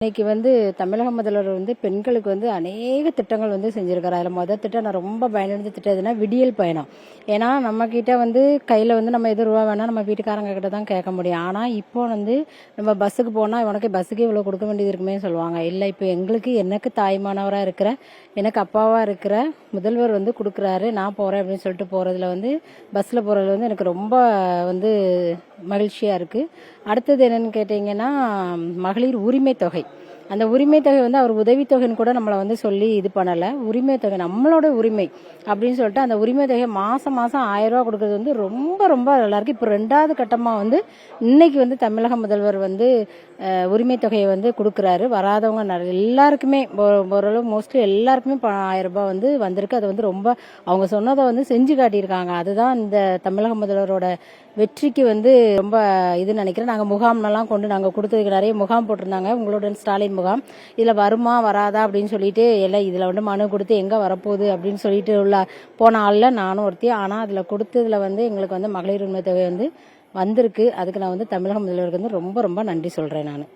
இன்னைக்கு வந்து தமிழக முதல்வர் வந்து பெண்களுக்கு வந்து அநேக திட்டங்கள் வந்து செஞ்சிருக்காரு. அதில் முதல் திட்டம் நான் ரொம்ப பயனடைஞ்ச திட்டம் எதுனா விடியல் பயணம். ஏன்னா நம்ம கிட்ட வந்து கையில் வந்து நம்ம எது ரூபா வேணா நம்ம வீட்டுக்காரங்க கிட்ட தான் கேட்க முடியும். ஆனால் இப்போ வந்து நம்ம பஸ்ஸுக்கு போனால் உனக்கு பஸ்ஸுக்கு இவ்வளோ கொடுக்க வேண்டியது இருக்குமே சொல்லுவாங்க. இல்லை, இப்போ எனக்கு தாய்மானவராக இருக்கிற, எனக்கு அப்பாவாக இருக்கிற முதல்வர் வந்து கொடுக்குறாரு, நான் போகிறேன் அப்படின்னு சொல்லிட்டு போகிறதுல வந்து பஸ்ஸில் போகிறதுல வந்து எனக்கு ரொம்ப வந்து மகிழ்ச்சியாக இருக்குது. அடுத்தது என்னன்னு கேட்டிங்கன்னா மகளிர் உரிமை தொகை. அந்த உரிமை தொகை வந்து அவர் உதவித்தொகைன்னு கூட நம்மளை வந்து சொல்லி இது பண்ணலை. உரிமை தொகை நம்மளோட உரிமை அப்படின்னு சொல்லிட்டு அந்த உரிமை தொகை மாதம் 1000 ரூபா கொடுக்கறது வந்து ரொம்ப ரொம்ப நல்லாயிருக்கு. இப்போ 2வது கட்டமாக வந்து இன்னைக்கு வந்து தமிழக முதல்வர் வந்து உரிமை தொகையை வந்து கொடுக்குறாரு. வராதவங்க எல்லாருக்குமே ஓரளவு மோஸ்ட்லி எல்லாருக்குமே 1000 ரூபாய் வந்து வந்திருக்கு. அது வந்து ரொம்ப அவங்க சொன்னதை வந்து செஞ்சு காட்டியிருக்காங்க. அதுதான் இந்த தமிழக முதல்வரோட வெற்றிக்கு வந்து ரொம்ப இது நினைக்கிறேன். நாங்கள் முகாம்லாம் கொண்டு நாங்கள் கொடுத்ததுக்கு நிறைய முகாம் போட்டிருந்தாங்க. உங்களுடன் ஸ்டாலின் முகாம் இதில் வருமா வராதா அப்படின்னு சொல்லிட்டு எல்லாம் இதில் வந்து மனு கொடுத்து எங்கே வரப்போகுது அப்படின்னு சொல்லிட்டு போன ஆளில் நானும் ஒருத்தி. ஆனால் அதில் கொடுத்ததில் வந்து எங்களுக்கு வந்து மகளிர் உரிமை தொகை வந்து வந்திருக்கு. அதுக்கு நான் வந்து தமிழக முதல்வருக்கு வந்து ரொம்ப ரொம்ப நன்றி சொல்கிறேன் நான்.